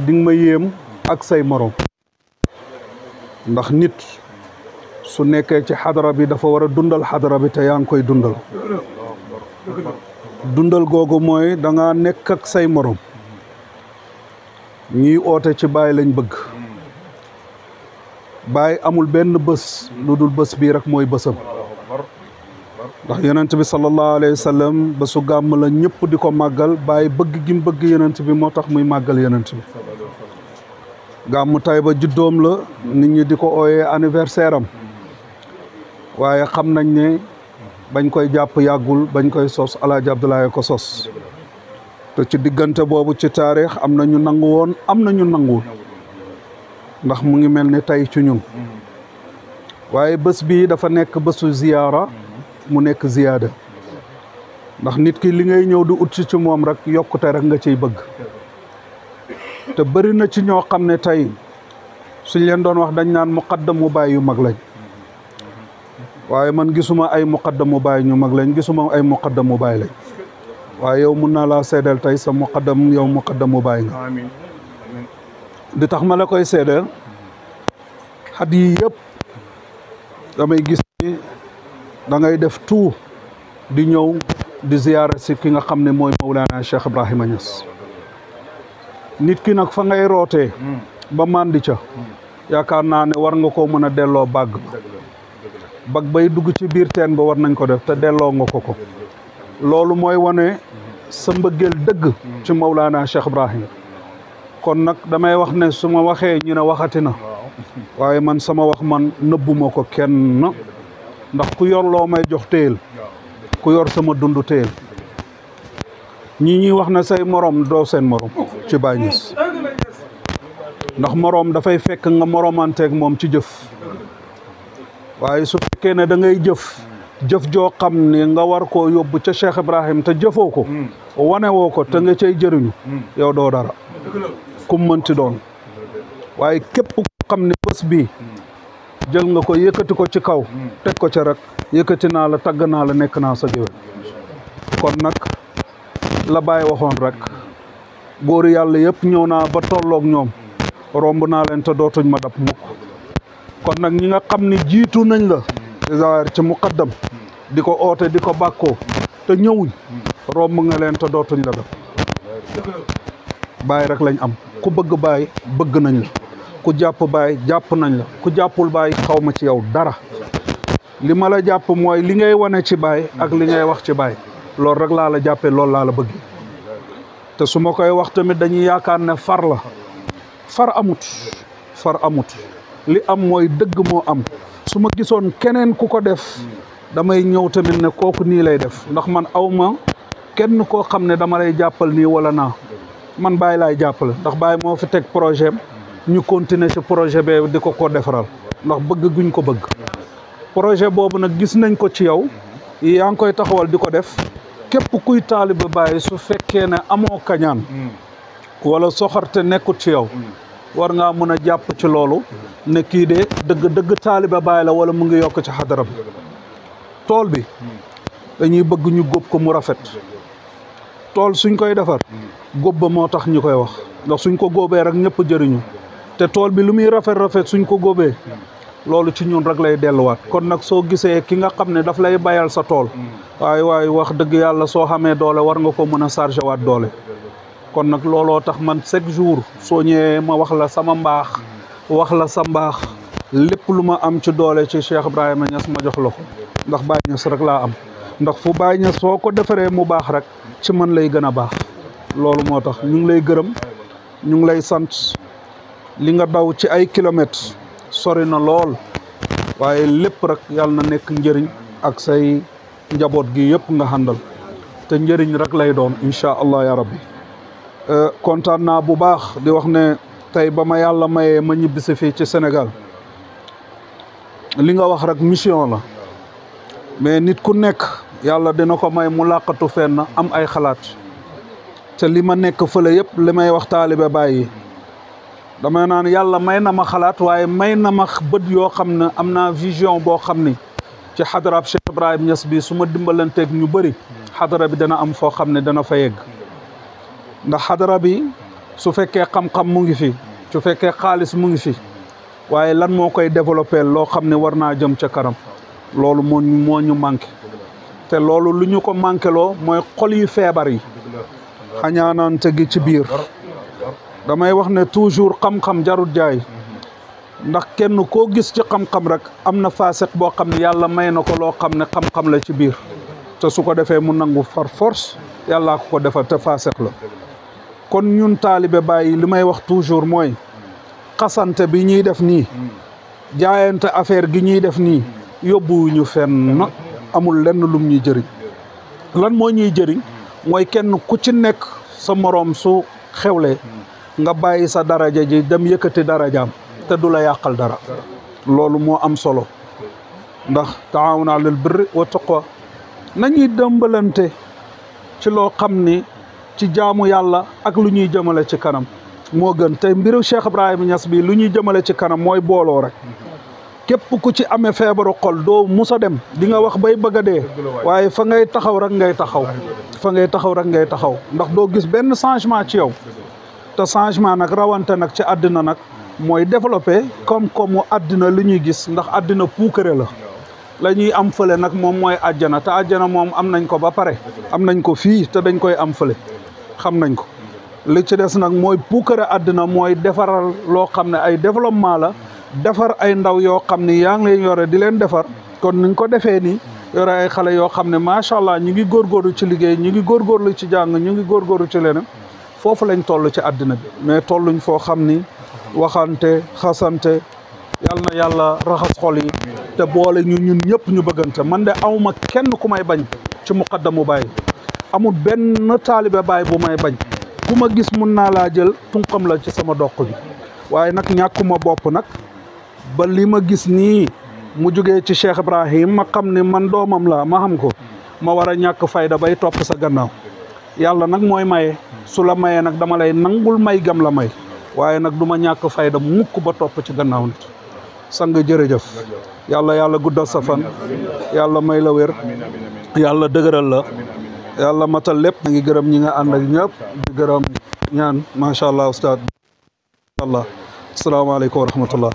di nga ma yéem ak say morom ndax nit su nekkee ci xadara bi dafa war a dundal xadara bi te yaa ngi koy dundal dundal googu mooy da nga nekk ak say morom ñiy oote ci Baay lañ bëgg Baay amul benn bés lu dul bés bii rek mooy bésam ndax yonent bi sallallahu alayhi wa sallam bésu gàmm la ñëpp di ko màggal Baay bëgg gi mu bëgg yonent bi moo tax muy màggal yonent bi gàmmu Tayba juddoom la nit ñi di ko ooyee anniversaire am waaye xam nañ ne bañ koy jàpp yàggul bañ koy sos Alaaji Abdoulaye ko sos te ci diggante boobu ci taarix am na ñu nangu woon am na ñu nanguwul ndax mu ngi mel ni tey ci ñun waaye bés bii dafa nekk bésu ziyaara mu nekk ziyaada ndax nit ki li ngay ñëw di ut ci moom rek yokkute rek nga ciy bëgg te bëri na ci ñoo xam ne tey suñ leen doon wax dañ naan muqaddamu Baay yu mag lañ waaye man gisuma ay muqaddamu Baay ñu mag lañ gisuma ay muqaddamu Baay lañ waaye yow mun naa laa seedeel tey sa muqaddam yow muqaddamu Baay nga di tax ma la koy seedeel xat yi yëpp damay gis ni da ngay def tout di ñëw di ziyaara si ki nga xam ne mooy Mawlana Cheikh Ibrahima Niass nit ki nag fa ngay rootee ba màndi ca yaakaar naa ne war nga koo mën a delloo bàgg bag bay dugg ci biir teen ba war nañ ko def te delloo nga ko loolu mooy wane sa mbëggeel dëgg ci Mawlana Cheikh Ibrahim kon nag damay wax ne su ma waxee ñu ne waxati na waaye man sama wax man nëbbuma ko kenn ndax ku yor loo may jox téel ku yor sama dund téel ñii ñuy wax ne say morom doo seen morom ci Baay Ñas ndax morom dafay fekk nga moromanteeg moom ci jëf waaye su fekkee ne da ngay jëf joo xam ne nga war koo yóbbu ca Cheikh Ibrahim te jëfoo ko wane woo ko te nga cay jëriñu yow doo dara kum mënti doon waaye képp ku xam ne bés bii jël nga ko yëkkati ko ci kaw teg ko ca rek yëkkati naa la tagg naa la nekk naa sa géwél kon nag la Baay waxoon rek góor yàlla yëpp ñëw naa ba tolloog ñoom romb naa leen te dootuñ ma dab mukk kon nag ñi nga xam ne jiitu nañ la zaahir ci muqaddam di ko oote di ko bàkkoo te ñëwuñ romb nga leen te dootuñ la dab Baay rek lañ am ku bëgg Baay bëgg nañ la ku jàpp Baay jàpp nañ la ku jàppul Baay xaw ma ci yow dara li ma la jàpp mooy li ngay wane ci Baay ak li ngay wax ci Baay loolu rek laa la jàppee loolu laa la bëgg te su ma koy wax tamit dañuy yaakaar ne far la far amut li am mooy dëgg moo am su ma gisoon keneen ku ko def damay ñëw tamit ne kooku nii lay def ndax man awma kenn koo xam ne dama lay jàppal nii wala naa man Baay laay jàppale ndax Baay moo fi teg projet ñu continuer ci projet bee di ko defaral ndax bëgg guñ ko bëgg projet boobu nag gis nañ ko ci yow yaa ngi koy taxawal di ko def képp kuy taaliba Baay su fekkee ne amoo kañaan wala soxarte nekkut ci yow war ngaa mën a jàpp ci loolu ne kii de dëgg taaliba Baay la wala mu ngi yokk ci xadara bi tool bi dañuy bëgg ñu góob ko mu rafet tool suñ koy defar góob ba moo tax ñu koy wax ndax suñ ko góobee rek ñëpp jëriñu te tool bi lu muy rafet suñ ko góobee loolu ci ñun rek lay delluwaat kon nag soo gisee ki nga xam ne daf lay bayal sa tool waaye wax dëgg yàlla soo xamee doole war nga ko mën a chargé waat doole kon nag looloo tax man chaque jour soo ñëwee ma wax la sama mbaax wax la sa mbaax lépp lu ma am ci doole ci Cheikh Ibrahima Niass ma jox la ko ndax Baay Ñas rek laa am ndax fu Baay Ñas soo ko defaree mu baax rek ci man lay gën a baax loolu moo tax ñu ngi lay gërëm ñu ngi lay sant li nga daw ci ay kilomètres sori na lool waaye lépp rek yàlla na nekk njëriñ ak say njaboot gi yëpp nga xàndal te njëriñ rek lay doon incha allah ya rabbi kontaan naa bu baax di wax ne tey ba ma yàlla mayee ma ñibbisi fii ci Sénégal li nga wax rek mission la mais nit ku nekk yàlla dina ko may mu làqatu fenn am ay xalaat te li ma nekk fële yëpp li may wax taalibe Baay yi damay naan yàlla may na ma xalaat waaye may na ma bët yoo xam ne am naa vision boo xam ni ci xadaraab Cheikh Ibrahima Niass bi su ma dimbalanteeg ñu bëri xadara bi dana am foo xam ne dana fa yegg ndax xadara bi su fekkee xam-xam mu ngi fi su fekkee xaalis mu ngi fi waaye lan moo koy développé loo xam ne war naa jëm ca kanam loolu moo ñu manqué te loolu lu ñu ko manqué loo mooy xol yu feebar yi xañaanante gi ci biir damay wax ne toujours xam-xam jarut jaay ndax kenn koo gis ci xam-xam rek am na facette boo xam ne yàlla may na ko loo xam ne xam-xam la ci biir te su ko defee mu nangu far force yàllaa ko defal te facette la kon ñun taalibe Baay li may wax toujours mooy xasante bi ñuy def nii jaayante affaire gi ñuy def nii yóbbuwuñu fenn amul lenn lum ñuy jëriñ lan moo ñuy jëriñ mooy kenn ku ci nekk sa moroom su xewlee nga bàyyi sa daraja ji dem yëkkati darajaam te du la yàqal dara loolu moo am solo ndax taawuna alal birri wa taqwa nañuy dëmbalante ci loo xam ni ci jaamu yàlla ak lu ñuy jëmale ci kanam moo gën te mbiru Cheikh Ibrahima Niass bi lu ñuy jëmale ci kanam mooy booloo rek képp ku ci amee feebaru xol doo musa dem di nga wax bay bëgg a dee waaye fa ngay taxaw rek ngay taxaw fa ngay taxaw rek ngay taxaw ndax doo gis benn changement ci yow te changement nag rawante nag ci àddina nag mooy développé comme àddina li ñuy gis ndax àddina puukare la ñuy am fële nag moom mooy àjjana te àjjana moom am nañ ko ba pare am nañ ko fii te dañ koy am fële xam nañ ko li ci des nag mooy puukare àddina mooy defaral loo xam ne ay développement la defar ay ndaw yoo xam ne yaa ngi leen yore di leen defar kon niñ ko defee nii yore ay xale yoo xam ne macha allah ñu ngi góorgóorlu ci liggéey ñu ngi góorgóorlu ci jàng ñu ngi góorgóorlu ci leneen foofu lañ toll ci àddina bi mais tolluñ foo xam ni waxante xasante yal na yàlla raxas xol yi te boole ñun ñëpp ñu bëggante man de awma kenn ku may bañ ci muqaddamu Baay amul benn taalibe Baay bu may bañ ku ma gis mun naa laa jël tunqam la ci sama doq bi waaye nag ñàkkuma bopp nag ba li ma gis nii mu jógee ci Cheikh Ibrahim ma xam ne man doomam la ma xam ko ma war a ñàkk fayda bay topp sa gannaaw yàlla nag mooy maye su la mayee nag dama lay nangul may gam la may waaye nag du ma ñàkk fayda mukk ba topp ci gannaaw nit sang jërëjëf yàlla guddal sa fan yàlla may la wér yàlla dëgëral la yàlla matal lépp na ngi gërëm ñi nga ànd ak ñëpp di gërëm ñaan macha allah ustaad allah asalaamaaleykum wa rahmatullah